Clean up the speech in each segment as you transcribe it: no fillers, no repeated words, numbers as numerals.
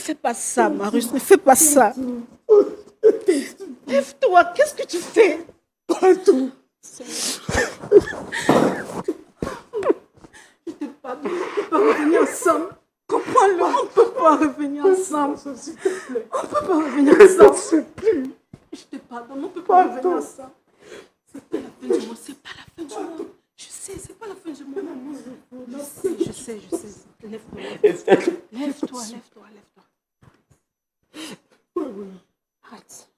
fais pas ça, Marius, ne fais pas ça. Lève-toi, qu'est-ce que tu fais? Pas tout. Je te pardonne, on ne peut pas revenir ensemble. Comprends-le, on ne peut pas revenir ensemble. S'il te plaît. On ne peut pas revenir ensemble. Je ne sais plus. Je te pardonne, on ne peut pas revenir ensemble. C'est pas la fin du monde, c'est pas la fin du monde. Je sais, c'est pas la fin du monde. Je sais. Lève-toi. Lève-toi. Arrête.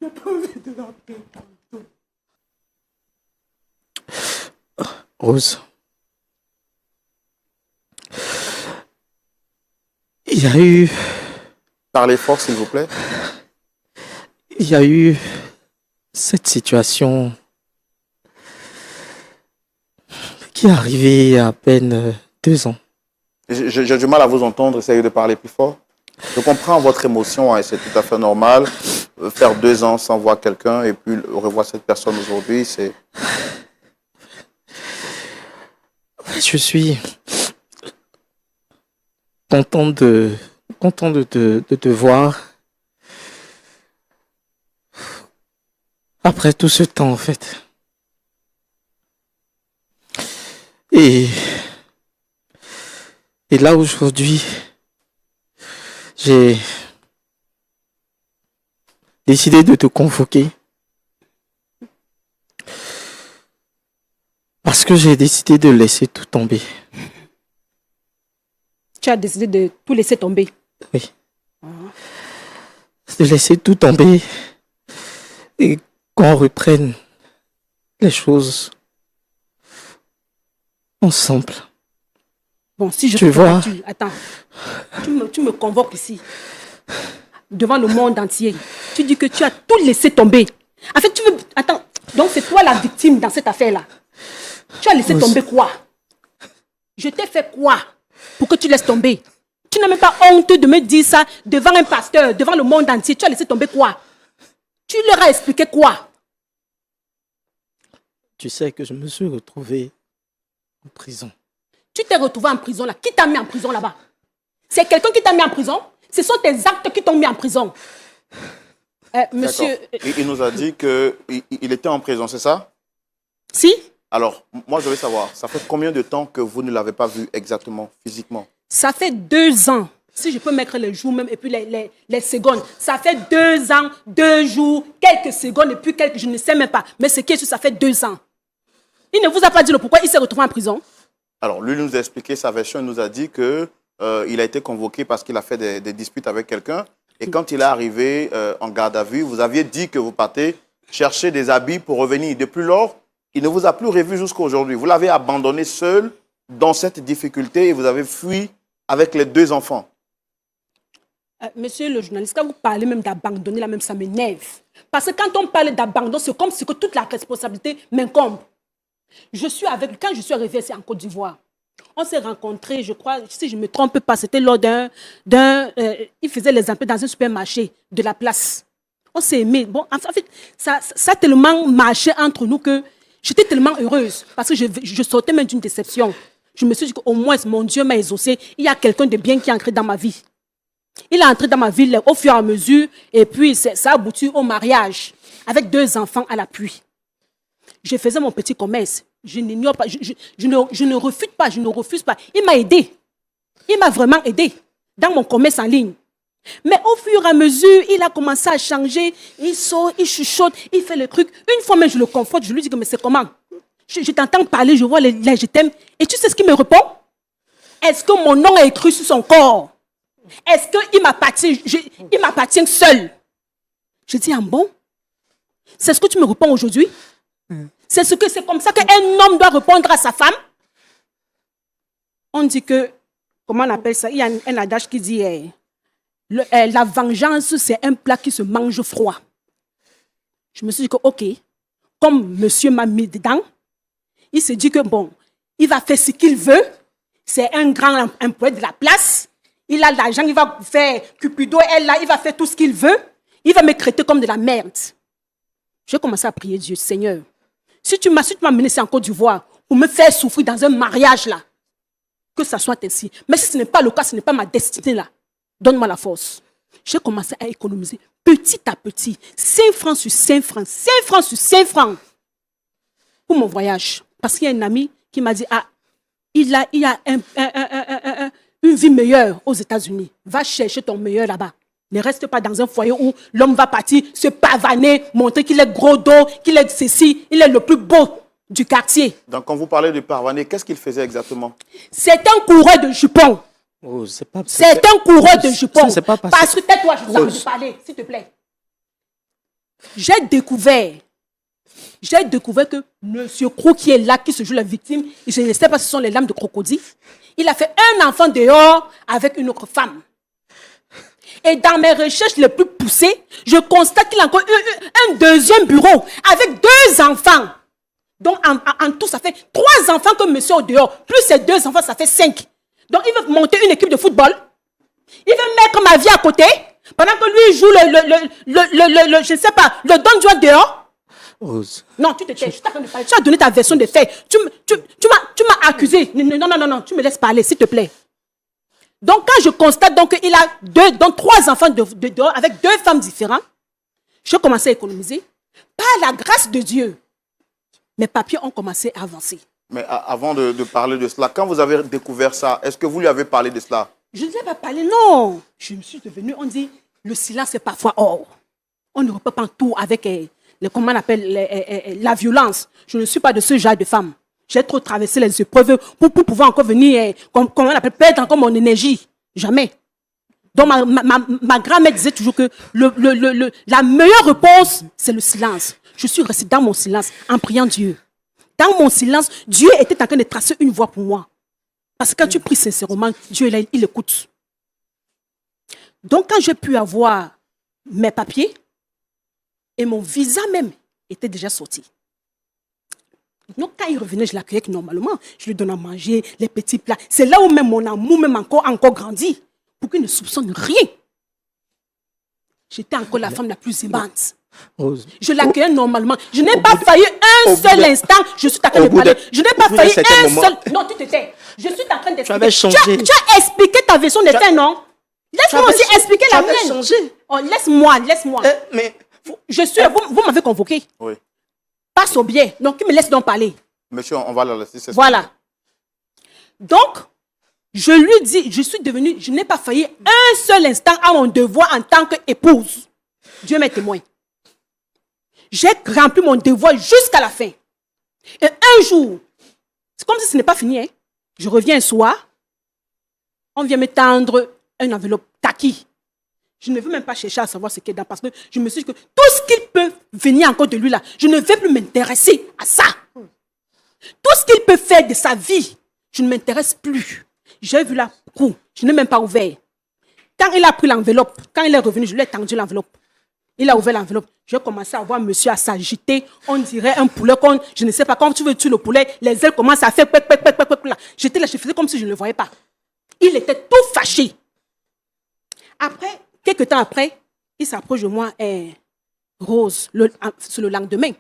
Je n'ai pas envie de l'appeler. Rose. Il y a eu... Parlez fort, s'il vous plaît. Il y a eu cette situation qui est arrivée il y a à peine 2 ans. J'ai du mal à vous entendre, essayez de parler plus fort. Je comprends votre émotion, hein, c'est tout à fait normal. Faire 2 ans sans voir quelqu'un et puis revoir cette personne aujourd'hui, c'est... Je suis content de te voir. Après tout ce temps, en fait. Et là, aujourd'hui, j'ai décidé de te convoquer. Parce que j'ai décidé de laisser tout tomber. Tu as décidé de tout laisser tomber? Oui. De laisser tout tomber et qu'on reprenne les choses ensemble. Bon, si je tu vois, attends, tu me convoques ici, devant le monde entier. Tu dis que tu as tout laissé tomber. En fait, tu veux... Attends, donc c'est toi la victime dans cette affaire-là. Tu as laissé tomber quoi? Je t'ai fait quoi pour que tu laisses tomber? Tu n'as même pas honte de me dire ça devant un pasteur, devant le monde entier. Tu as laissé tomber quoi? Tu leur as expliqué quoi? Tu sais que je me suis retrouvé en prison. Tu t'es retrouvé en prison là. Qui t'a mis en prison là-bas? C'est quelqu'un qui t'a mis en prison? Ce sont tes actes qui t'ont mis en prison. Monsieur... Il nous a dit qu'il était en prison, c'est ça? Si. Alors, moi, je veux savoir, ça fait combien de temps que vous ne l'avez pas vu exactement, physiquement? Ça fait 2 ans. Si je peux mettre les jours même et puis les secondes. Ça fait 2 ans, 2 jours, quelques secondes et puis quelques... Je ne sais même pas. Mais ce qui est sûr, ça fait 2 ans. Il ne vous a pas dit le pourquoi il s'est retrouvé en prison? Alors, lui nous a expliqué sa version. Il nous a dit qu'il a été convoqué parce qu'il a fait des disputes avec quelqu'un. Et quand il est arrivé en garde à vue, vous aviez dit que vous partez chercher des habits pour revenir. Depuis lors, il ne vous a plus revu jusqu'à aujourd'hui. Vous l'avez abandonné seul dans cette difficulté et vous avez fui avec les 2 enfants. Monsieur le journaliste, quand vous parlez même d'abandonner, là même ça m'énerve. Parce que quand on parle d'abandon, c'est comme si que toute la responsabilité m'incombe. Je suis avec lui, quand je suis arrivée ici en Côte d'Ivoire, on s'est rencontrés, je crois, si je ne me trompe pas, c'était lors il faisait les emplois dans un supermarché de la place. On s'est aimés. Bon, en fait, ça a tellement marché entre nous que j'étais tellement heureuse parce que je sortais même d'une déception. Je me suis dit qu'au moins, mon Dieu m'a exaucé. Il y a quelqu'un de bien qui est entré dans ma vie. Il est entré dans ma vie au fur et à mesure et puis ça a abouti au mariage avec 2 enfants à l'appui. Je faisais mon petit commerce. Je n'ignore pas, je ne refuse pas, je ne refuse pas. Il m'a aidé. Il m'a vraiment aidé dans mon commerce en ligne. Mais au fur et à mesure, il a commencé à changer. Il sort, il chuchote, il fait les trucs. Une fois même, je le confronte, je lui dis que mais c'est comment? Je t'entends parler, je vois les je t'aime. Et tu sais ce qu'il me répond? Est-ce que mon nom est écrit sur son corps? Est-ce qu'il m'appartient seul? Je dis, ah bon? C'est ce que tu me réponds aujourd'hui? C'est comme ça qu'un homme doit répondre à sa femme? On dit que, comment on appelle ça? Il y a un adage qui dit, la vengeance, c'est un plat qui se mange froid. Je me suis dit que, ok, comme monsieur m'a mis dedans, il s'est dit que, bon, il va faire ce qu'il veut. C'est un grand employé de la place. Il a l'argent, il va faire Cupido, elle là, il va faire tout ce qu'il veut. Il va me traiter comme de la merde. J'ai commencé à prier Dieu, Seigneur. Si tu m'as mené en Côte d'Ivoire pour me faire souffrir dans un mariage là, que ça soit ainsi. Mais si ce n'est pas le cas, ce n'est pas ma destinée là. Donne-moi la force. J'ai commencé à économiser petit à petit. 5 francs sur 5 francs. 5 francs sur 5 francs. Pour mon voyage. Parce qu'il y a un ami qui m'a dit, ah, il a une vie meilleure aux États-Unis. Va chercher ton meilleur là-bas. Ne reste pas dans un foyer où l'homme va partir se pavaner, montrer qu'il est gros dos, qu'il est ceci, il est le plus beau du quartier. Donc, quand vous parlez de pavaner, qu'est-ce qu'il faisait exactement? C'est un coureur de jupons. Oh, c'est pas... C'est un coureur de jupons. c'est pas passé. Parce que tais-toi, je vous ai parler, s'il te plaît. J'ai découvert que M. Krou qui est là, qui se joue la victime, et je ne sais pas si ce sont les lames de crocodile, il a fait un enfant dehors avec une autre femme. Et dans mes recherches les plus poussées, je constate qu'il a encore un deuxième bureau avec 2 enfants. Donc en tout, ça fait 3 enfants que monsieur au dehors. Plus ces 2 enfants, ça fait 5. Donc il veut monter une équipe de football. Il veut mettre ma vie à côté. Pendant que lui joue je ne sais pas, le Don Juan dehors. Rose. Non, tu te tais, je suis en train de parler. Tu as donné ta version des faits. Tu m'as accusé. Non, tu me laisses parler, s'il te plaît. Donc, quand je constate qu'il a 3 enfants dehors avec 2 femmes différentes, je commençais à économiser. Par la grâce de Dieu, mes papiers ont commencé à avancer. Mais avant de parler de cela, quand vous avez découvert ça, est-ce que vous lui avez parlé de cela? Je ne sais pas parler, non. Je me suis devenue, on dit, le silence est parfois or. On ne repart pas tout avec, comment on appelle, la violence. Je ne suis pas de ce genre de femme. J'ai trop traversé les épreuves pour pouvoir encore venir, comment on appelle, perdre encore mon énergie. Jamais. Donc ma grand-mère disait toujours que la meilleure réponse, c'est le silence. Je suis restée dans mon silence en priant Dieu. Dans mon silence, Dieu était en train de tracer une voie pour moi. Parce que quand tu pries sincèrement, Dieu, il écoute. Donc, quand j'ai pu avoir mes papiers, et mon visa même était déjà sorti. Donc, quand il revenait, je l'accueillais normalement. Je lui donnais à manger, les petits plats. C'est là où même mon amour même encore grandit. Pour qu'il ne soupçonne rien. J'étais encore la femme la plus aimante. Rose. Je l'accueillais normalement. Je n'ai pas failli un seul instant. Je suis en train de parler. Je n'ai pas failli un seul... Non, tu te tais. Je suis en train d'expliquer. Tu as expliqué ta version des faits, non? Laisse-moi aussi expliquer la mienne. Changé. Oh, laisse-moi. Mais... Vous m'avez convoqué. Oui. Passe au biais. Donc, tu me laisses donc parler. Monsieur, on va la laisser. Voilà. Donc, je lui dis, je n'ai pas failli un seul instant à mon devoir en tant qu'épouse. Dieu m'est témoin. J'ai rempli mon devoir jusqu'à la fin. Et un jour, c'est comme si ce n'est pas fini. Hein? Je reviens un soir, on vient me tendre une enveloppe kaki. Je ne veux même pas chercher à savoir ce qu'il y a dedans parce que je me suis dit que tout ce qu'il peut venir encore de lui là, je ne vais plus m'intéresser à ça. Tout ce qu'il peut faire de sa vie, je ne m'intéresse plus. J'ai vu la roue, je n'ai même pas ouvert. Quand il a pris l'enveloppe, quand il est revenu, je lui ai tendu l'enveloppe. Il a ouvert l'enveloppe. J'ai commencé à voir monsieur à s'agiter. On dirait un poulet. Je ne sais pas, quand tu veux tuer le poulet, les ailes commencent à faire là. J'étais là, je faisais comme si je ne le voyais pas. Il était tout fâché. Après, quelques temps après, il s'approche de moi, Rose, sur le lendemain.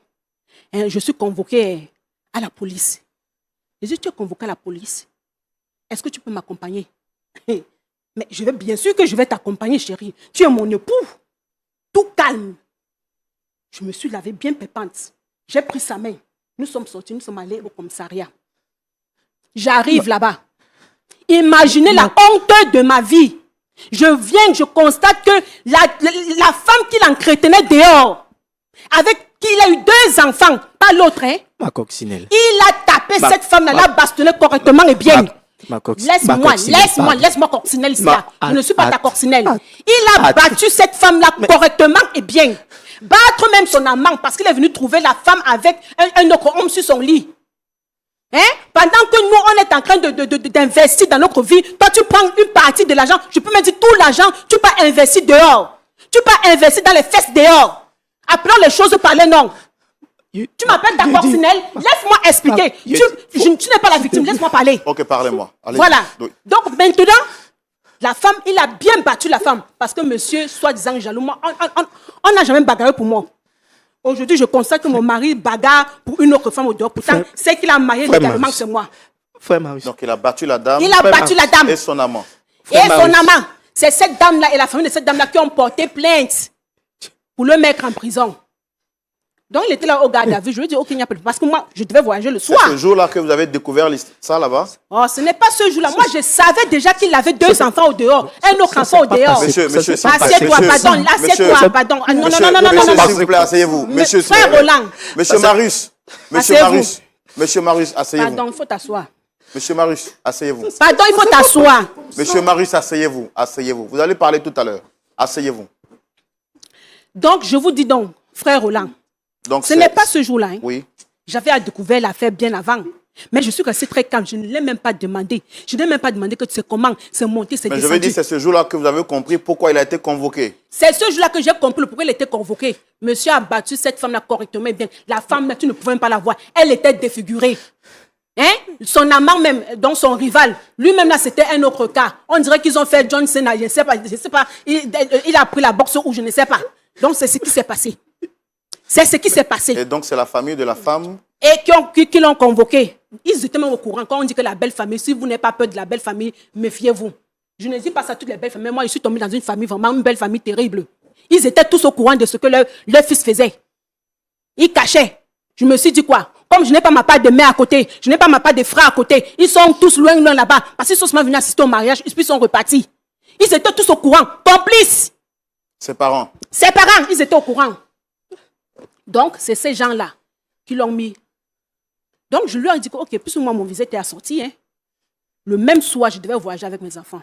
Je suis convoquée à la police. Je dis, tu es convoquée à la police. Est-ce que tu peux m'accompagner? Mais bien sûr que je vais t'accompagner, chérie. Tu es mon époux. Tout calme. Je me suis lavée bien pépante. J'ai pris sa main. Nous sommes sortis, nous sommes allés au commissariat. J'arrive là-bas. Imaginez la honte de ma vie. Je constate que la femme qu'il entretenait dehors, avec qui il a eu 2 enfants, pas l'autre, hein? Ma coccinelle. Il a tapé cette femme-là, l'a bastonnée correctement et bien. Laisse-moi coccinelle ici. Je ne suis pas ta coccinelle. Il a battu cette femme-là correctement et bien. Battre même son amant parce qu'il est venu trouver la femme avec un autre homme sur son lit. Hein? Pendant que nous, on est en train d'investir dans notre vie, toi, tu prends une partie de l'argent. Je peux me dire tout l'argent, tu peux investir dehors. Tu peux investir dans les fesses dehors. Appelons les choses par les noms. Tu m'appelles ta coccinelle. Laisse-moi expliquer. Tu n'es pas la victime. Laisse-moi parler. Ok, parlez-moi. Voilà. Oui. Donc maintenant, la femme, il a bien battu la femme. Parce que monsieur, soi-disant jaloux, on n'a jamais bagarré pour moi. Aujourd'hui, je constate que mon mari bagarre pour une autre femme au dehors. Pourtant, c'est qu'il a marié légalement, c'est moi. Frère Marius. Donc il a battu la dame. Il a battu la dame. Et son amant. Et son amant. C'est cette dame-là et la famille de cette dame-là qui ont porté plainte pour le mettre en prison. Donc, il était là au garde à vue. Je lui ai dit, OK, il n'y a pas de... Parce que moi, je devais voyager le soir. C'est ce jour-là que vous avez découvert ça là-bas? Oh, ce n'est pas ce jour-là. Moi, je savais déjà qu'il avait 2 enfants au dehors. Un autre enfant au dehors. Monsieur, assieds-toi, pardon. Assieds-toi, pardon. Non, Monsieur, s'il vous plaît, asseyez-vous. Monsieur, frère Roland. Monsieur Marius. Monsieur Marius, asseyez-vous. Pardon, il faut t'asseoir. Monsieur Marius, asseyez-vous. Pardon, il faut t'asseoir. Monsieur Marius, asseyez-vous. Asseyez-vous. Vous allez parler tout à l'heure. Asseyez-vous. Donc, je vous dis donc, frère Roland, Donc, ce n'est pas ce jour-là. Hein. Oui. J'avais découvert l'affaire bien avant. Mais je suis resté très calme. Je ne l'ai même pas demandé. Je n'ai même pas demandé que tu sais comment c'est monté, c'est descendu. Mais je veux dire, c'est ce jour-là que vous avez compris pourquoi il a été convoqué. C'est ce jour-là que j'ai compris pourquoi il était convoqué. Monsieur a battu cette femme-là correctement et bien. La femme, tu ne pouvais même pas la voir. Elle était défigurée. Hein? Son amant même, donc son rival, lui-même là, c'était un autre cas. On dirait qu'ils ont fait John Cena, je ne sais pas. Il a pris la boxe ou je ne sais pas. Donc c'est ce qui s'est passé. C'est ce qui s'est passé. Et donc c'est la famille de la femme. Et qui l'ont convoqué. Ils étaient même au courant. Quand on dit que la belle famille, si vous n'avez pas peur de la belle famille, méfiez-vous. Je ne dis pas ça à toutes les belles familles. Mais moi, je suis tombée dans une famille, vraiment une belle famille terrible. Ils étaient tous au courant de ce que leur fils faisait. Ils cachaient. Je me suis dit quoi? Comme je n'ai pas ma part de mère à côté, je n'ai pas ma part de frère à côté, ils sont tous loin là-bas. Parce qu'ils sont seulement venus assister au mariage, puis ils sont repartis. Ils étaient tous au courant, complices. Ses parents, ils étaient au courant. Donc, c'est ces gens-là qui l'ont mis. Donc, je lui ai dit que, OK, puisque moi, mon visa était assorti, hein, le même soir, je devais voyager avec mes enfants.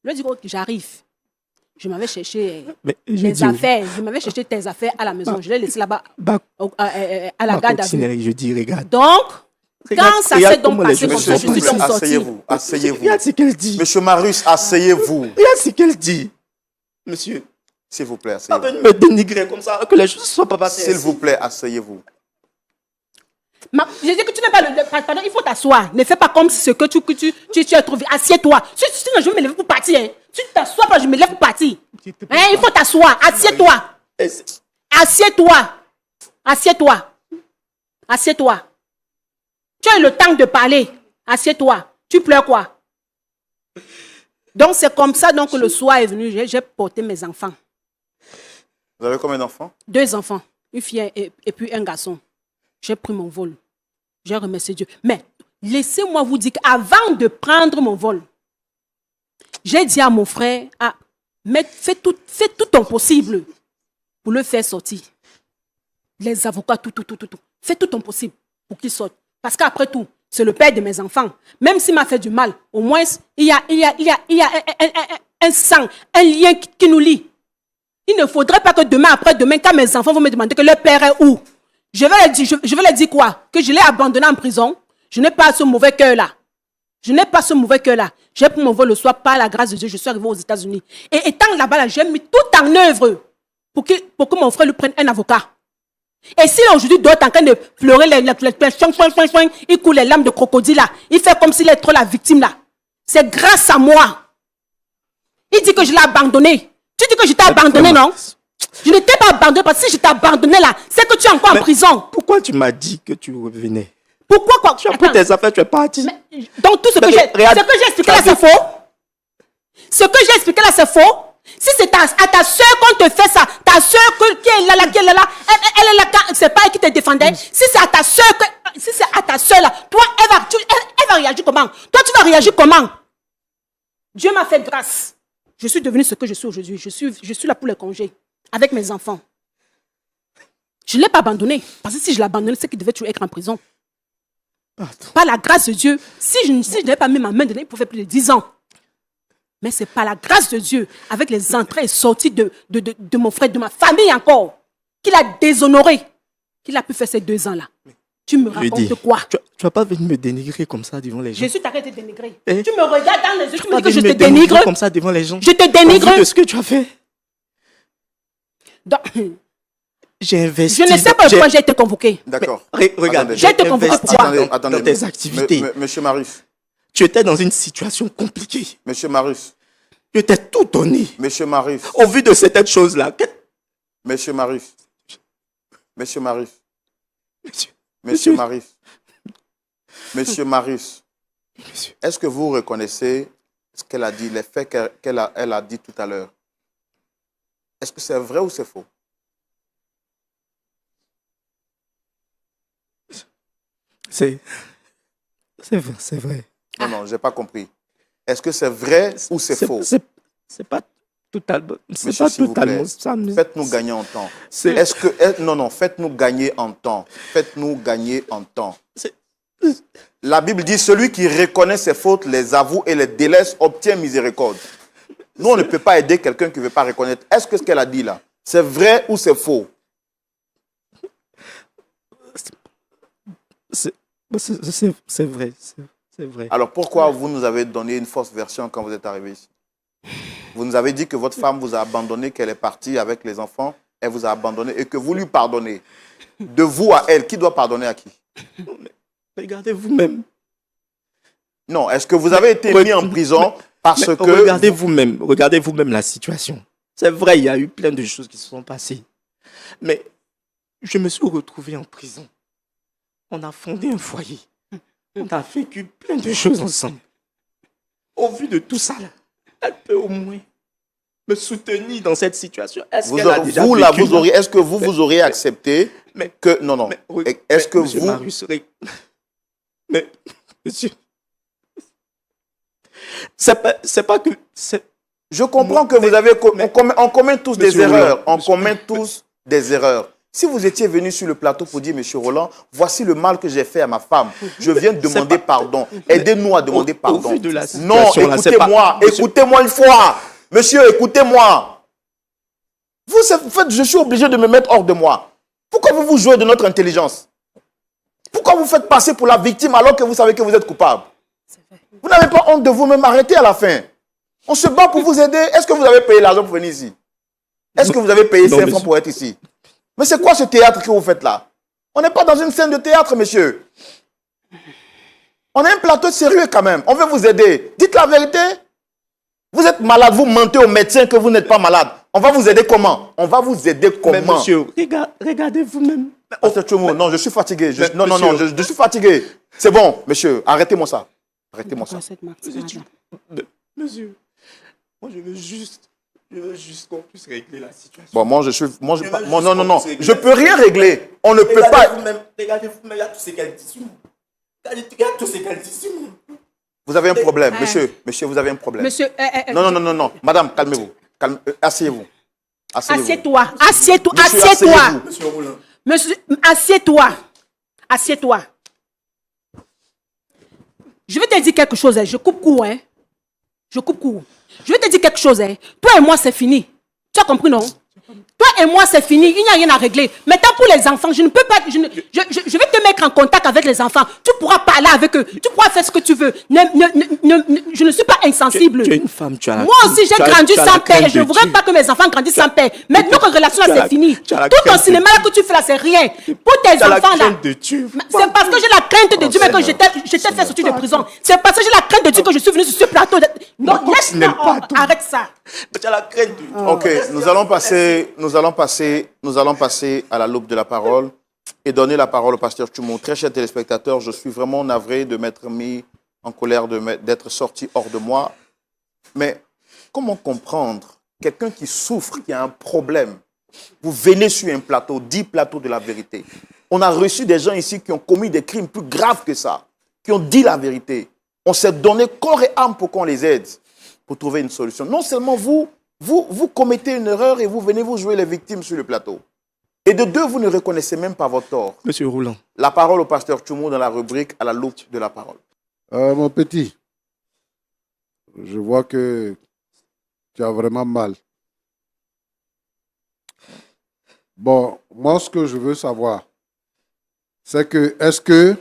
Je lui ai dit, OK, j'arrive. Je m'avais cherché tes affaires. Je m'avais cherché tes affaires à la maison. Je l'ai laissé là-bas à la garde à vue. Je dis, regarde. Donc, quand ça s'est donc passé comme ça, je suis donc sortie. Asseyez-vous. Regarde ce qu'elle dit. Monsieur Marius, asseyez-vous. Regarde ce qu'elle dit. Monsieur. S'il vous plaît, Pas asseyez-vous. venir me dénigrer comme ça, que les choses ne soient pas passées. S'il vous plaît, asseyez-vous. Je dis que tu n'es pas pardon, il faut t'asseoir. Ne fais pas comme ce que tu as trouvé. Assieds-toi. Sinon, je vais me lever pour partir. Hein. Si tu t'assois pas, je me lève pour partir. Hein, il faut t'asseoir. Assieds-toi. Assieds-toi. Assieds-toi. Assieds-toi. Tu as eu le temps de parler. Assieds-toi. Tu pleures quoi? Donc, c'est comme ça donc, que le soir est venu. J'ai porté mes enfants. Vous avez combien d'enfants? 2 enfants. Une fille et puis un garçon. J'ai pris mon vol. J'ai remercié Dieu. Mais laissez-moi vous dire qu'avant de prendre mon vol, j'ai dit à mon frère, fais tout ton possible pour le faire sortir. Les avocats, tout. Fais tout ton possible pour qu'il sorte. Parce qu'après tout, c'est le père de mes enfants. Même s'il m'a fait du mal, au moins, il y a un sang, un lien qui nous lie. Il ne faudrait pas que demain, après-demain, quand mes enfants vont me demander que leur père est où, je vais leur dire quoi? Que je l'ai abandonné en prison. Je n'ai pas ce mauvais cœur-là. J'ai pris mon vol le soir, par la grâce de Dieu, je suis arrivé aux États-Unis. Et étant là-bas, j'ai mis tout en œuvre pour que mon frère lui prenne un avocat. Et s'il aujourd'hui doit être en train de pleurer, il coule les larmes de crocodile là. Il fait comme s'il est trop la victime là. C'est grâce à moi. Il dit que je l'ai abandonné. Tu dis que je t'ai abandonné, non? Je ne t'ai pas abandonné parce que si je t'ai abandonné là, c'est que tu es encore en prison. Pourquoi tu m'as dit que tu revenais? Pourquoi quoi? Tu as pris tes affaires, tu es parti. Donc tout ce que j'ai expliqué là, c'est faux. Ce que j'ai expliqué là, c'est faux. Si c'est à ta soeur qu'on te fait ça, ta soeur qui est là, elle est là, c'est pas elle qui te défendait. Si c'est à ta soeur, là, toi, elle va réagir comment? Toi, tu vas réagir comment? Dieu m'a fait grâce. Je suis devenue ce que je suis aujourd'hui. Je suis là pour les congés, avec mes enfants. Je ne l'ai pas abandonné. Parce que si je l'ai abandonné, c'est qu'il devait toujours être en prison. Par la grâce de Dieu, si je n'avais pas mis ma main dedans, il pouvait plus de 10 ans. Mais c'est par la grâce de Dieu, avec les entrées et sorties de mon frère, de ma famille encore, qu'il a déshonoré, qu'il a pu faire ces 2 ans-là. Tu me racontes quoi? Tu vas pas venir me dénigrer comme ça devant les gens. Je suis arrêté de dénigrer. Tu me regardes dans les yeux, tu me dis que je te te dénigre comme ça devant les gens. Je te dénigre. De ce que tu as fait. Donc, j'ai investi. Je ne sais pas pourquoi j'ai été convoqué. D'accord. Regarde, j'ai été convoqué pourquoi? Dans tes activités. Monsieur Marius. Tu étais dans une situation compliquée. Monsieur Marius. Tu t'es tout donné. Monsieur Marius. Au vu de cette chose-là. Monsieur Marius. Monsieur Marius. Monsieur Marius. Monsieur Marius. Est-ce que vous reconnaissez ce qu'elle a dit, les faits elle a dit tout à l'heure, est-ce que c'est vrai ou c'est faux? C'est vrai, c'est vrai. Non, non, je n'ai pas compris. Est-ce que c'est vrai ou c'est faux? C'est pas totalement. C'est Monsieur, pas s'il vous totalement plaît, ça. Mais faites-nous gagner en temps. c'est- Est-ce que... Non, non, faites-nous gagner en temps. Faites-nous gagner en temps. c'est- La Bible dit, celui qui reconnaît ses fautes, les avoue et les délaisse, obtient miséricorde. Nous, on ne peut pas aider quelqu'un qui ne veut pas reconnaître. Est-ce que ce qu'elle a dit là, c'est vrai ou c'est faux? c'est vrai. C'est vrai. Alors pourquoi vous nous avez donné une fausse version quand vous êtes arrivé ici? Vous nous avez dit que votre femme vous a abandonné, qu'elle est partie avec les enfants, elle vous a abandonné et que vous lui pardonnez. De vous à elle, qui doit pardonner à qui? Regardez vous-même. Non, est-ce que vous avez été mis en prison parce Mais que... regardez vous-même la situation. C'est vrai, il y a eu plein de choses qui se sont passées. Mais je me suis retrouvé en prison. On a fondé un foyer. On a vécu plein de choses ensemble. Au vu de tout ça, là, elle peut au moins me soutenir dans cette situation. Est-ce Vous, qu'elle a déjà vous, là, vécu, vous auriez, est-ce que vous auriez accepté mais- que... Non, non. Est-ce que Monsieur vous... Marius, mais, monsieur... C'est pas que... Je comprends que Mais- vous avez... mais- On commet tous des Monsieur erreurs. Roland, On monsieur- commet tous des erreurs. Si vous étiez venu sur le plateau pour dire, Monsieur Roland, voici le mal que j'ai fait à ma femme. Je viens de demander pardon. Aidez-nous à demander pardon. Au vu de la Non, situation, là, c'est pas- écoutez-moi. Monsieur- Écoutez-moi une fois. Monsieur, écoutez-moi. Vous faites, je suis obligé de me mettre hors de moi. Pourquoi vous jouez de notre intelligence? Pourquoi vous faites passer pour la victime alors que vous savez que vous êtes coupable? Vous n'avez pas honte de vous-même, arrêtez à la fin. On se bat pour vous aider. Est-ce que vous avez payé l'argent pour venir ici? Est-ce que vous avez payé Non, 5 francs monsieur. pour être ici? Mais c'est quoi ce théâtre que vous faites là? On n'est pas dans une scène de théâtre, monsieur. On a un plateau sérieux quand même. On veut vous aider. Dites la vérité. Vous êtes malade, vous mentez aux médecins que vous n'êtes pas malade. On va vous aider comment? On va vous aider comment? Mais monsieur, regardez vous-même. Pasteur Tchoumou, non, je suis fatigué. Mais Non, monsieur- je suis fatigué. C'est bon, monsieur, arrêtez-moi ça. Arrêtez-moi ça. Monsieur, moi je veux juste qu'on puisse régler la situation. Bon, moi, non. C'est- Je peux rien régler. On ne peut pas. Regardez vous-même, il y a tout ce qu'elle dit sur nous. Il y a tout ce qu'elle dit sur nous. Vous avez un problème, Ah. monsieur, vous avez un problème. Monsieur, Non. Madame, calmez-vous. Asseyez-vous. assieds-toi, assieds-toi, Monsieur, assieds-toi. asseyez-vous. Monsieur Roland. Monsieur, assieds-toi. Assieds-toi. Je vais te dire quelque chose, hein. Je coupe court, hein. Je coupe court. Je vais te dire quelque chose, hein. Toi et moi, c'est fini. Tu as compris, non? Toi et moi, c'est fini. Il n'y a rien à régler. Maintenant, pour les enfants, je ne peux pas... Je vais te mettre en contact avec les enfants. Tu pourras parler avec eux. Tu pourras faire ce que tu veux. Je ne suis pas insensible. Tu es une femme, tu as la Moi aussi, j'ai grandi sans père et je ne voudrais pas que mes enfants grandissent sans père. Mais notre relation là, c'est fini. Tout ton cinéma là que tu fais là, c'est rien. Pour tes enfants là, c'est parce que j'ai la crainte de Dieu mais que je t'ai fait sortir de prison. C'est parce que j'ai la crainte de Dieu que je suis venu sur ce plateau. Non, laisse-moi, arrête ça. Tu as la crainte de Ok, nous allons passer à la loupe de la parole et donner la parole au pasteur Tchoumou. Très chers téléspectateurs, je suis vraiment navré de m'être mis en colère, d'être sorti hors de moi. Mais comment comprendre quelqu'un qui souffre, qui a un problème? Vous venez sur un plateau, 10 plateaux de la vérité. On a reçu des gens ici qui ont commis des crimes plus graves que ça, qui ont dit la vérité. On s'est donné corps et âme pour qu'on les aide, pour trouver une solution. Non seulement vous commettez une erreur et vous venez vous jouer les victimes sur le plateau. Et de deux, vous ne reconnaissez même pas votre tort. Monsieur Roland. La parole au pasteur Tchoumou dans la rubrique à la loupe de la parole. Mon petit, je vois que tu as vraiment mal. Bon, moi, ce que je veux savoir, c'est que, est-ce que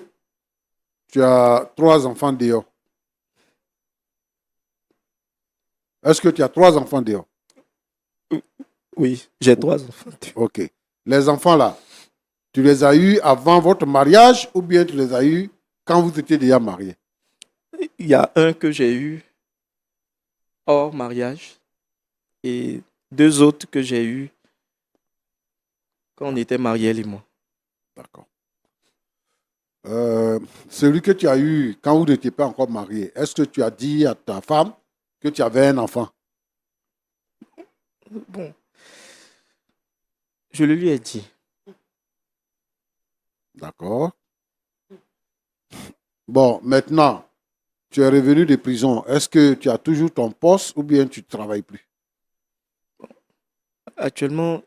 tu as 3 enfants dehors? Est-ce que tu as 3 enfants dehors? Oui, j'ai 3 enfants. Ok. Les enfants là, tu les as eus avant votre mariage ou bien tu les as eus quand vous étiez déjà mariés? Il y a un que j'ai eu hors mariage et 2 autres que j'ai eu quand on était mariés, elle et moi. D'accord. Celui que tu as eu quand vous n'étiez pas encore mariés, est-ce que tu as dit à ta femme que tu avais un enfant? Bon, je le lui ai dit. D'accord. Bon, maintenant, tu es revenu de prison. Est-ce que tu as toujours ton poste ou bien tu ne travailles plus? Actuellement,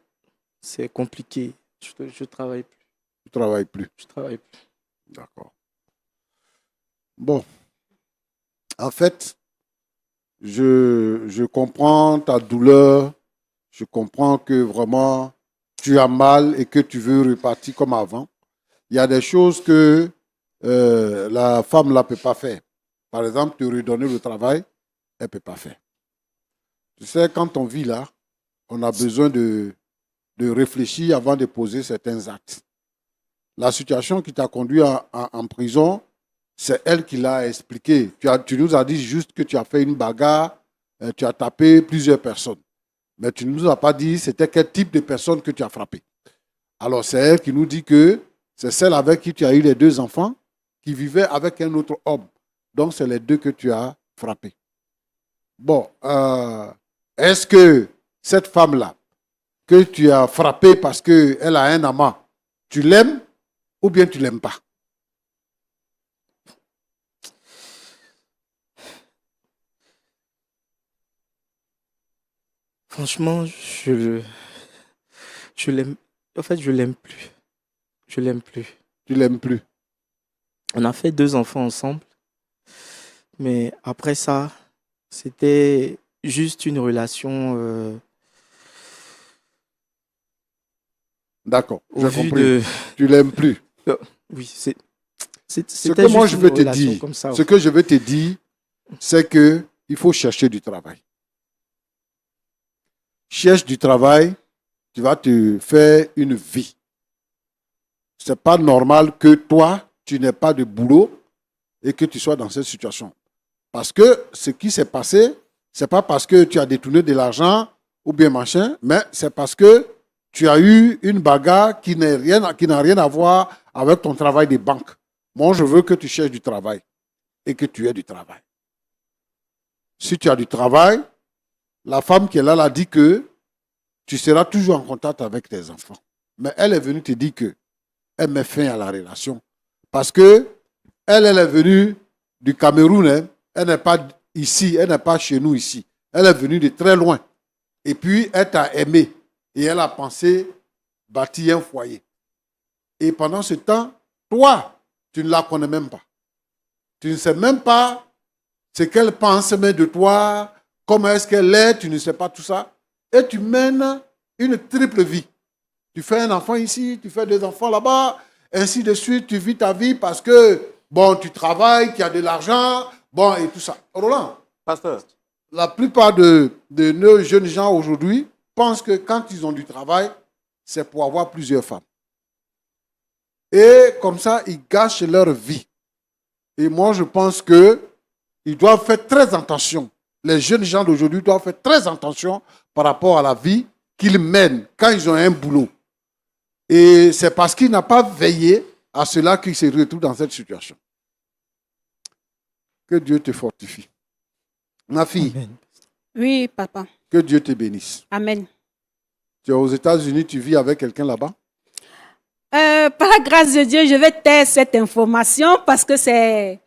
c'est compliqué. Je travaille plus. Tu ne travailles plus. Je travaille plus. D'accord. Bon, en fait, je comprends ta douleur. Je comprends que vraiment, tu as mal et que tu veux repartir comme avant. Il y a des choses que la femme là ne peut pas faire. Par exemple, te redonner le travail, elle ne peut pas faire. Tu sais, quand on vit là, on a besoin de réfléchir avant de poser certains actes. La situation qui t'a conduit en prison, c'est elle qui l'a expliqué. Tu nous as dit juste que tu as fait une bagarre, tu as tapé plusieurs personnes. Mais tu ne nous as pas dit c'était quel type de personne que tu as frappé. Alors, c'est elle qui nous dit que c'est celle avec qui tu as eu les 2 enfants qui vivait avec un autre homme. Donc, c'est les 2 que tu as frappés. Bon, est-ce que cette femme-là, que tu as frappée parce qu'elle a un amant, tu l'aimes ou bien tu ne l'aimes pas? Franchement, je l'aime. En fait, je l'aime plus. Je l'aime plus. Tu ne l'aimes plus. On a fait 2 enfants ensemble. Mais après ça, c'était juste une relation D'accord, au j'ai vu compris. de. Tu ne l'aimes plus. Oui, Ce c'était que moi juste je une veux te relation dire, comme ça. ce que je veux te dire, c'est qu'il faut chercher du travail. Cherche du travail, tu vas te faire une vie. Ce n'est pas normal que toi, tu n'aies pas de boulot et que tu sois dans cette situation. Parce que ce qui s'est passé, ce n'est pas parce que tu as détourné de l'argent ou bien machin, mais c'est parce que tu as eu une bagarre qui n'a rien à voir avec ton travail de banque. Moi, je veux que tu cherches du travail et que tu aies du travail. Si tu as du travail, la femme qui est là l'a dit que tu seras toujours en contact avec tes enfants. Mais elle est venue te dire qu'elle met fin à la relation. Parce que elle est venue du Cameroun. Hein. Elle n'est pas ici, elle n'est pas chez nous ici. Elle est venue de très loin. Et puis, elle t'a aimé. Et elle a pensé bâtir un foyer. Et pendant ce temps, toi, tu ne la connais même pas. Tu ne sais même pas ce qu'elle pense même de toi, comment est-ce qu'elle est, tu ne sais pas tout ça. Et tu mènes une triple vie. Tu fais un enfant ici, tu fais 2 enfants là-bas, ainsi de suite, tu vis ta vie parce que, bon, tu travailles, tu as de l'argent, bon, et tout ça. Roland, Pasteur, la plupart de nos jeunes gens aujourd'hui pensent que quand ils ont du travail, c'est pour avoir plusieurs femmes. Et comme ça, ils gâchent leur vie. Et moi, je pense qu'ils doivent faire très attention. Les jeunes gens d'aujourd'hui doivent faire très attention par rapport à la vie qu'ils mènent quand ils ont un boulot. Et c'est parce qu'ils n'ont pas veillé à cela qu'ils se retrouvent dans cette situation. Que Dieu te fortifie. Ma fille, Amen. Oui, papa. que Dieu te bénisse. Amen. Tu es aux États-Unis, tu vis avec quelqu'un là-bas? Par la grâce de Dieu, je vais taire cette information parce que c'est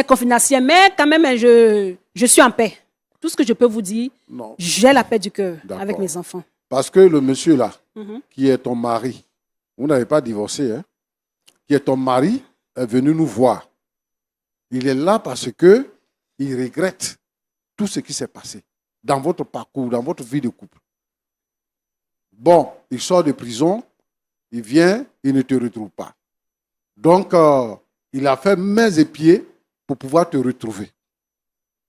confidentiel. Mais quand même, je suis en paix. Tout ce que je peux vous dire, Non. j'ai la paix du cœur D'accord. avec mes enfants. Parce que le monsieur là, Mhm. qui est ton mari, vous n'avez pas divorcé, hein, qui est ton mari, est venu nous voir. Il est là parce que il regrette tout ce qui s'est passé dans votre parcours, dans votre vie de couple. Bon, il sort de prison, il vient, il ne te retrouve pas. Donc, il a fait mains et pieds pour pouvoir te retrouver.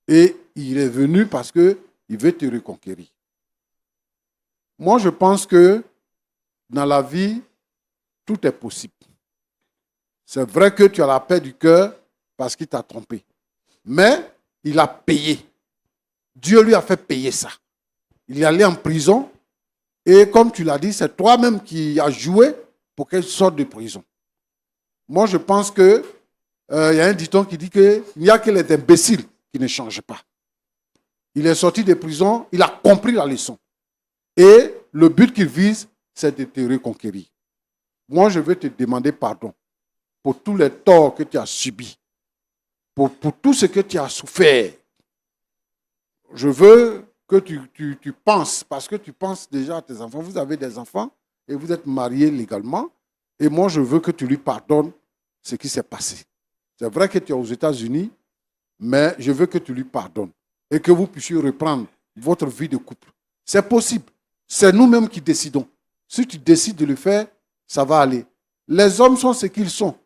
Et il est venu parce qu'il veut te reconquérir. Moi, je pense que dans la vie, tout est possible. C'est vrai que tu as la paix du cœur parce qu'il t'a trompé. Mais il a payé. Dieu lui a fait payer ça. Il est allé en prison et comme tu l'as dit, c'est toi-même qui as joué pour qu'elle sorte de prison. Moi, je pense qu'il y a un dicton qui dit qu'il n'y a que les imbéciles qui ne changent pas. Il est sorti de prison, il a compris la leçon. Et le but qu'il vise, c'est de te reconquérir. Moi, je veux te demander pardon pour tous les torts que tu as subis, pour tout ce que tu as souffert. Je veux que tu penses, parce que tu penses déjà à tes enfants. Vous avez des enfants et vous êtes mariés légalement. Et moi, je veux que tu lui pardonnes ce qui s'est passé. C'est vrai que tu es aux États-Unis, mais je veux que tu lui pardonnes et que vous puissiez reprendre votre vie de couple. C'est possible. C'est nous-mêmes qui décidons. Si tu décides de le faire, ça va aller. Les hommes sont ce qu'ils sont.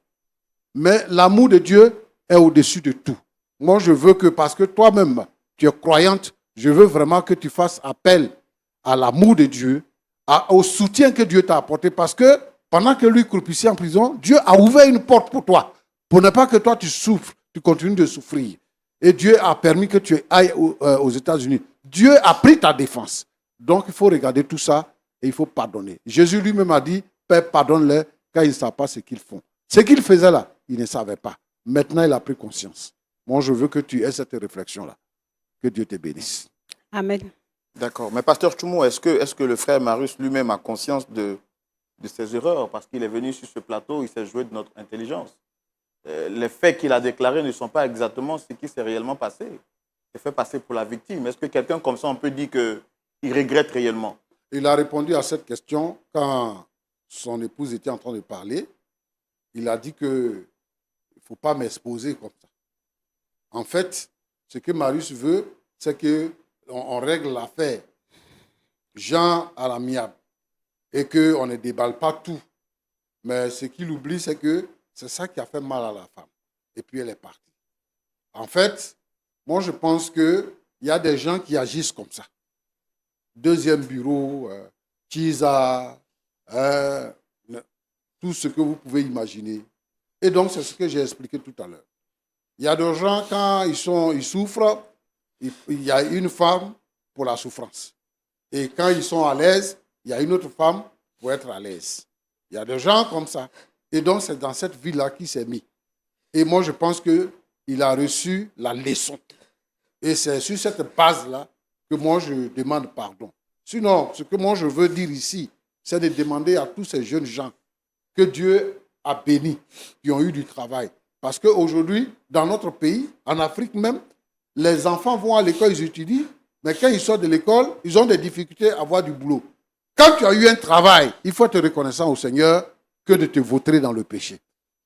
Mais l'amour de Dieu est au-dessus de tout. Moi, je veux que, parce que toi-même, tu es croyante, je veux vraiment que tu fasses appel à l'amour de Dieu, au soutien que Dieu t'a apporté. Parce que pendant que lui croupissait en prison, Dieu a ouvert une porte pour toi. Pour ne pas que toi, tu souffres, tu continues de souffrir. Et Dieu a permis que tu ailles aux États-Unis. Dieu a pris ta défense. Donc, il faut regarder tout ça et il faut pardonner. Jésus lui-même a dit, Père, pardonne-les, car ils ne savent pas ce qu'ils font. Ce qu'ils faisaient là, ils ne savaient pas. Maintenant, il a pris conscience. Moi, je veux que tu aies cette réflexion-là. Que Dieu te bénisse. Amen. D'accord. Mais pasteur Tchoumo, est-ce que le frère Marius lui-même a conscience de ses erreurs? Parce qu'il est venu sur ce plateau, il s'est joué de notre intelligence. Les faits qu'il a déclarés ne sont pas exactement ce qui s'est réellement passé. Il s'est fait passer pour la victime. Est-ce que quelqu'un comme ça, on peut dire qu'il regrette réellement? Il a répondu à cette question quand son épouse était en train de parler. Il a dit qu'il ne faut pas m'exposer comme ça. En fait, ce que Marius veut, c'est qu'on règle l'affaire Jean à l'amiable et qu'on ne déballe pas tout. Mais ce qu'il oublie, c'est que c'est ça qui a fait mal à la femme. Et puis elle est partie. En fait, moi je pense qu'il y a des gens qui agissent comme ça. Deuxième bureau, Chisa, tout ce que vous pouvez imaginer. Et donc c'est ce que j'ai expliqué tout à l'heure. Il y a des gens, quand ils souffrent, il y a une femme pour la souffrance. Et quand ils sont à l'aise, il y a une autre femme pour être à l'aise. Il y a des gens comme ça. Et donc, c'est dans cette vie-là qu'il s'est mis. Et moi, je pense qu'il a reçu la leçon. Et c'est sur cette base-là que moi, je demande pardon. Sinon, ce que moi, je veux dire ici, c'est de demander à tous ces jeunes gens que Dieu a bénis, qui ont eu du travail. Parce qu'aujourd'hui, dans notre pays, en Afrique même, les enfants vont à l'école, ils étudient, mais quand ils sortent de l'école, ils ont des difficultés à avoir du boulot. Quand tu as eu un travail, il faut être reconnaissant au Seigneur que de te vautrer dans le péché.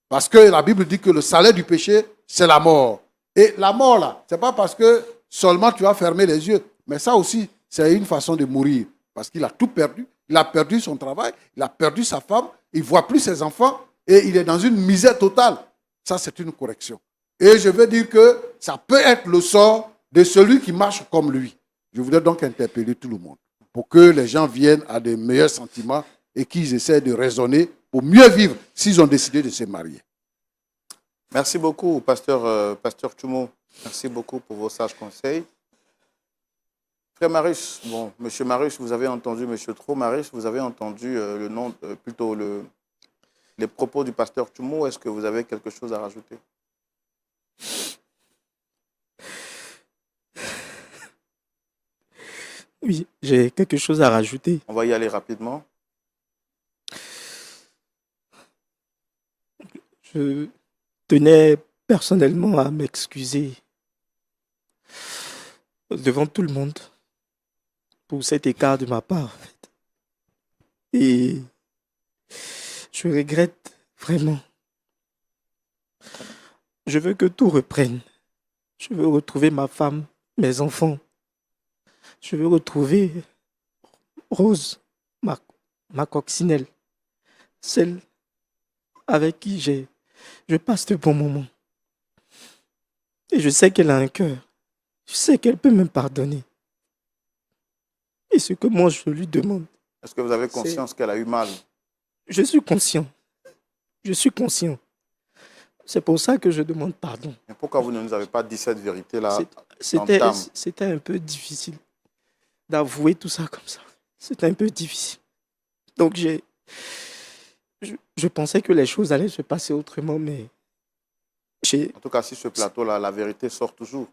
Parce que la Bible dit que le salaire du péché, c'est la mort. Et la mort, là, ce n'est pas parce que seulement tu as fermé les yeux, mais ça aussi, c'est une façon de mourir. Parce qu'il a tout perdu. Il a perdu son travail, il a perdu sa femme, il ne voit plus ses enfants et il est dans une misère totale. Ça, c'est une correction. Et je veux dire que ça peut être le sort de celui qui marche comme lui. Je voudrais donc interpeller tout le monde pour que les gens viennent à de meilleurs sentiments et qu'ils essaient de raisonner pour mieux vivre s'ils ont décidé de se marier. Merci beaucoup, pasteur Tchoumo. Merci beaucoup pour vos sages conseils. Frère Marius, bon, monsieur Marius, vous avez entendu, monsieur Tro Marius, vous avez entendu le nom, plutôt les propos du pasteur Tchoumo. Est-ce que vous avez quelque chose à rajouter? Oui, j'ai quelque chose à rajouter. On va y aller rapidement. Je tenais personnellement à m'excuser devant tout le monde pour cet écart de ma part. En fait. Et je regrette vraiment. Je veux que tout reprenne. Je veux retrouver ma femme, mes enfants. Je veux retrouver Rose, ma coccinelle, celle avec qui je passe de bons moments. Et je sais qu'elle a un cœur. Je sais qu'elle peut me pardonner. Et ce que moi je lui demande. Est-ce que vous avez conscience qu'elle a eu mal? Je suis conscient. Je suis conscient. C'est pour ça que je demande pardon. Mais pourquoi vous ne nous avez pas dit cette vérité-là? C'était un peu difficile d'avouer tout ça comme ça. C'était un peu difficile. Donc je pensais que les choses allaient se passer autrement, mais en tout cas, sur ce plateau-là, la vérité sort toujours.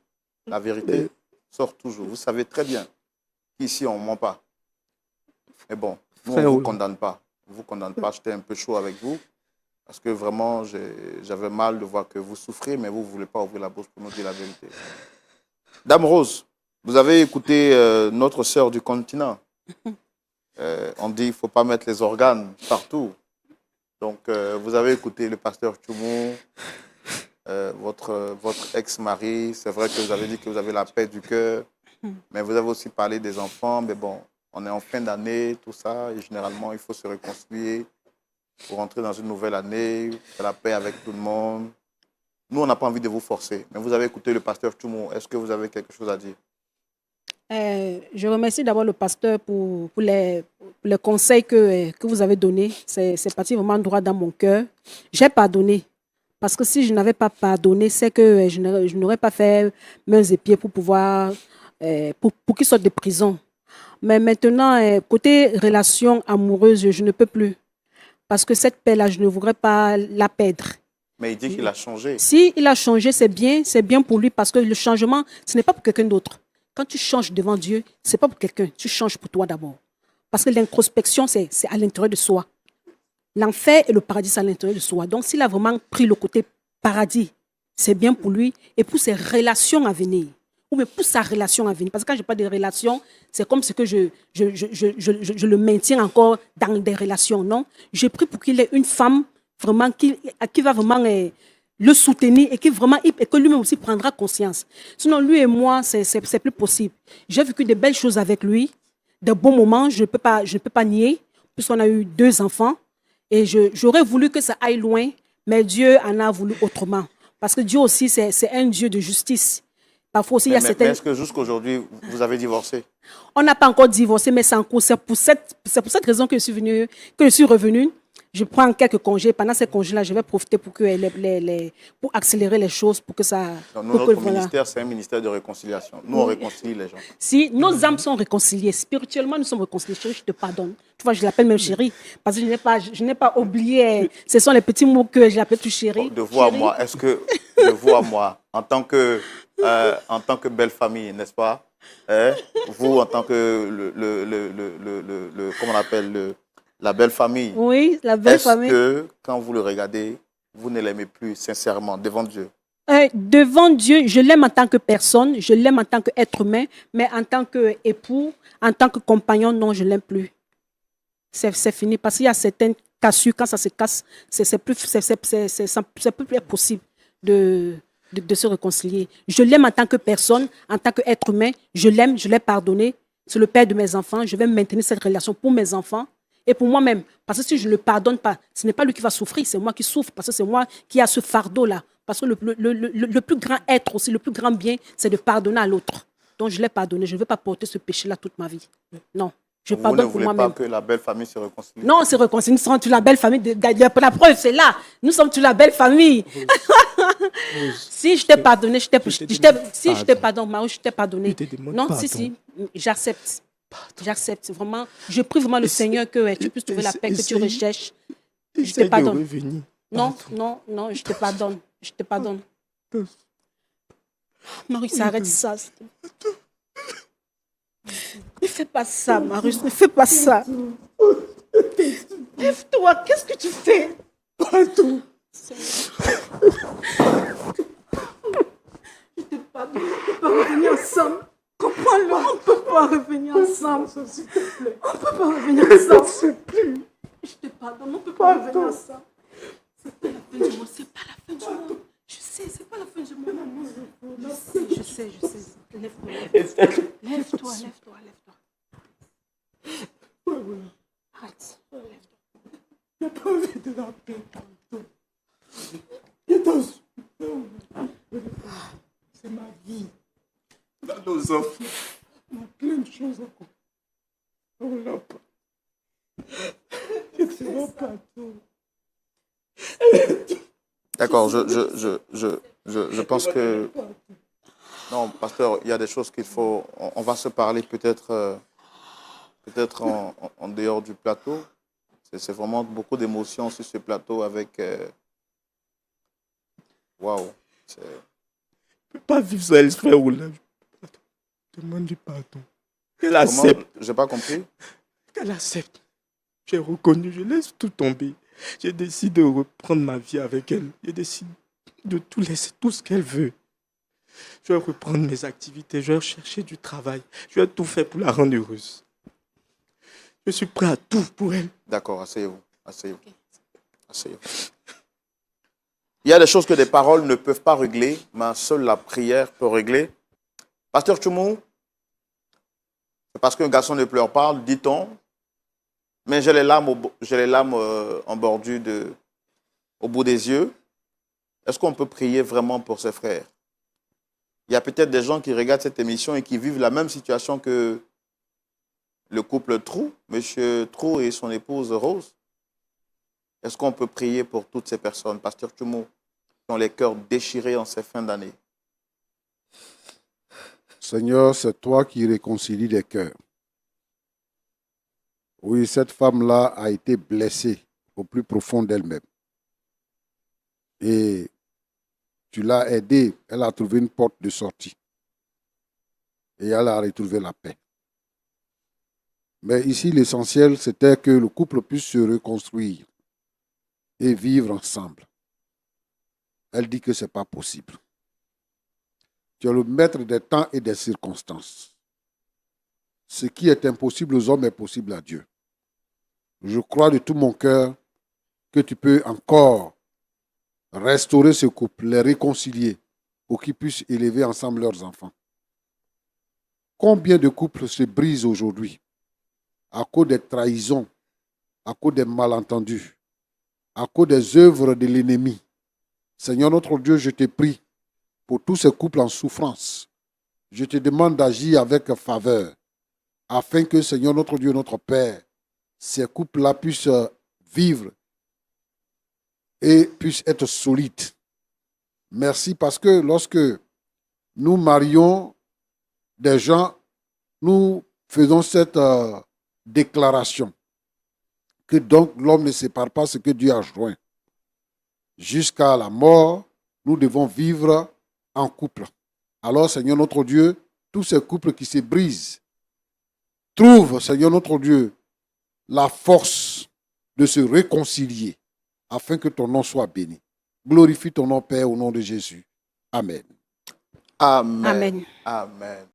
La vérité sort toujours. Vous savez très bien qu'ici, on ne ment pas. Mais bon, nous, on Frère ne vous Oula. condamne pas. On ne vous condamne pas. J'étais un peu chaud avec vous. Parce que vraiment, j'avais mal de voir que vous souffrez, mais vous ne voulez pas ouvrir la bouche pour nous dire la vérité. Dame Rose, vous avez écouté notre sœur du continent. On dit qu'il ne faut pas mettre les organes partout. Donc, vous avez écouté le pasteur Tchoumou, votre ex-mari. C'est vrai que vous avez dit que vous avez la paix du cœur, mais vous avez aussi parlé des enfants. Mais bon, on est en fin d'année, tout ça, et généralement, il faut se réconcilier pour rentrer dans une nouvelle année, faire la paix avec tout le monde. Nous, on n'a pas envie de vous forcer, mais vous avez écouté le pasteur Tchoumou. Est-ce que vous avez quelque chose à dire? Je remercie d'abord le pasteur pour les conseils que vous avez donnés. C'est parti vraiment droit dans mon cœur. J'ai pardonné. Parce que si je n'avais pas pardonné, c'est que je n'aurais pas fait mains et pieds pour pouvoir, pour qu'il sorte de prison. Mais maintenant, côté relation amoureuse, je ne peux plus. Parce que cette paix-là, je ne voudrais pas la perdre. Mais il dit qu'il a changé. Si il a changé, c'est bien pour lui parce que le changement, ce n'est pas pour quelqu'un d'autre. Quand tu changes devant Dieu, ce n'est pas pour quelqu'un, tu changes pour toi d'abord. Parce que l'introspection, c'est à l'intérieur de soi. L'enfer et le paradis, c'est à l'intérieur de soi. Donc, s'il a vraiment pris le côté paradis, c'est bien pour lui et pour ses relations à venir. Ou mais pour sa relation à venir. Parce que quand je parle de relation, c'est comme si que je le maintiens encore dans des relations. Non, j'ai pris pour qu'il ait une femme vraiment qui va vraiment le soutenir et que lui-même aussi prendra conscience. Sinon, lui et moi, c'est plus possible. J'ai vécu de belles choses avec lui, de bons moments, je ne peux pas nier, puisqu'on a eu 2 enfants. Et j'aurais voulu que ça aille loin, mais Dieu en a voulu autrement. Parce que Dieu aussi, c'est un Dieu de justice. Parfois aussi, il y a Mais certaines... est-ce que jusqu'à aujourd'hui, vous avez divorcé? On n'a pas encore divorcé, mais c'est en cours. C'est pour cette raison que je suis revenue. Je prends quelques congés. Pendant ces congés-là, je vais profiter pour pour accélérer les choses, pour que ça... Donc, pour notre que, voilà. ministère, c'est un ministère de réconciliation. Nous, on réconcilie les gens. Si nos âmes sont réconciliées, spirituellement, nous sommes réconciliés. Chérie, je te pardonne. Tu vois, je l'appelle même chérie, parce que je n'ai pas oublié. Ce sont les petits mots que j'ai appelés tout chérie. De vous à moi, est-ce que de vous à moi, en tant que belle famille, n'est-ce pas? Vous, en tant que comment on appelle la belle famille. Oui, la belle famille. Est-ce que quand vous le regardez, vous ne l'aimez plus sincèrement devant Dieu? Devant Dieu, je l'aime en tant que personne, je l'aime en tant qu'être humain, mais en tant qu'époux, en tant que compagnon, non, je ne l'aime plus. C'est fini parce qu'il y a certaines cassures, quand ça se casse, c'est plus possible de se réconcilier. Je l'aime en tant que personne, en tant qu'être humain, je l'aime, je l'ai pardonné. C'est le père de mes enfants, je vais maintenir cette relation pour mes enfants et pour moi-même. Parce que si je ne le pardonne pas, ce n'est pas lui qui va souffrir, c'est moi qui souffre, parce que c'est moi qui a ce fardeau-là. Parce que le plus grand être aussi, le plus grand bien, c'est de pardonner à l'autre. Donc je l'ai pardonné, je ne veux pas porter ce péché-là toute ma vie. Non. Je Vous ne pardonne pour voulez moi-même. pas que la belle famille se réconcilie? Non, on se réconcilie. Nous sommes toute la belle famille. La preuve, c'est là. Nous sommes toute la belle famille. Si je t'ai pardonné, si je t'ai pardonné, Marie, je t'ai pardonné. Non, si, j'accepte. J'accepte vraiment. Je prie vraiment le Seigneur que tu puisses trouver la paix que tu recherches. Je te pardonne. Non, je te pardonne. Je te pardonne. Marie, s'arrête ça. Ne fais pas ça, Marius, ne fais pas ça. Lève-toi, qu'est-ce que tu fais? Pardon. Je te pardonne, on ne peut pas revenir ensemble. Comprends-le, on ne peut pas revenir ensemble. On ne peut pas revenir ensemble. Je te pardonne, on ne peut pas revenir ensemble. C'est pas la fin du monde, c'est pas la fin du monde. Je sais, c'est pas la fin du monde. Je sais. Lève-toi. Lève-toi. Arrête. Il n'y a pas envie de la paix. C'est ma vie. Dans nos enfants. On a plein de choses encore. On l'a pas. Je ne sais pas tout. D'accord, je pense que... Non, pasteur, il y a des choses qu'il faut... On va se parler peut-être en dehors du plateau. C'est vraiment beaucoup d'émotions sur ce plateau avec... Waouh. Je ne peux pas vivre ça, frère Oula. demande du pardon. Qu'elle Comment? accepte. Je n'ai pas compris. Qu'elle accepte. J'ai reconnu, je laisse tout tomber. J'ai décidé de reprendre ma vie avec elle. Je décide de tout laisser, tout ce qu'elle veut. Je vais reprendre mes activités, je vais chercher du travail. Je vais tout faire pour la rendre heureuse. Je suis prêt à tout pour elle. D'accord, asseyez-vous. Asseyez-vous. Asseyez-vous. Il y a des choses que des paroles ne peuvent pas régler, mais seule la prière peut régler. Pasteur Tchoumou, c'est parce qu'un garçon ne pleure pas, dit-on, mais j'ai les larmes, en bordure au bout des yeux. Est-ce qu'on peut prier vraiment pour ses frères? Il y a peut-être des gens qui regardent cette émission et qui vivent la même situation que le couple Trou, M. Trou et son épouse Rose. Est-ce qu'on peut prier pour toutes ces personnes, Pasteur Tchoumou, qui ont les cœurs déchirés en ces fins d'année? Seigneur, c'est toi qui réconcilies les cœurs. Oui, cette femme-là a été blessée au plus profond d'elle-même. Et tu l'as aidée, elle a trouvé une porte de sortie. Et elle a retrouvé la paix. Mais ici, l'essentiel, c'était que le couple puisse se reconstruire et vivre ensemble. Elle dit que ce n'est pas possible. Tu es le maître des temps et des circonstances. Ce qui est impossible aux hommes est possible à Dieu. Je crois de tout mon cœur que tu peux encore restaurer ce couple, les réconcilier pour qu'ils puissent élever ensemble leurs enfants. Combien de couples se brisent aujourd'hui à cause des trahisons, à cause des malentendus, à cause des œuvres de l'ennemi. Seigneur notre Dieu, je te prie pour tous ces couples en souffrance. Je te demande d'agir avec faveur afin que, Seigneur notre Dieu, notre Père, ces couples-là puissent vivre et puissent être solides. Merci parce que lorsque nous marions des gens, nous faisons cette déclaration que donc l'homme ne sépare pas ce que Dieu a joint. Jusqu'à la mort, nous devons vivre en couple. Alors, Seigneur notre Dieu, tous ces couples qui se brisent, trouvent, Seigneur notre Dieu, la force de se réconcilier afin que ton nom soit béni. Glorifie ton nom, Père, au nom de Jésus. Amen. Amen. Amen. Amen.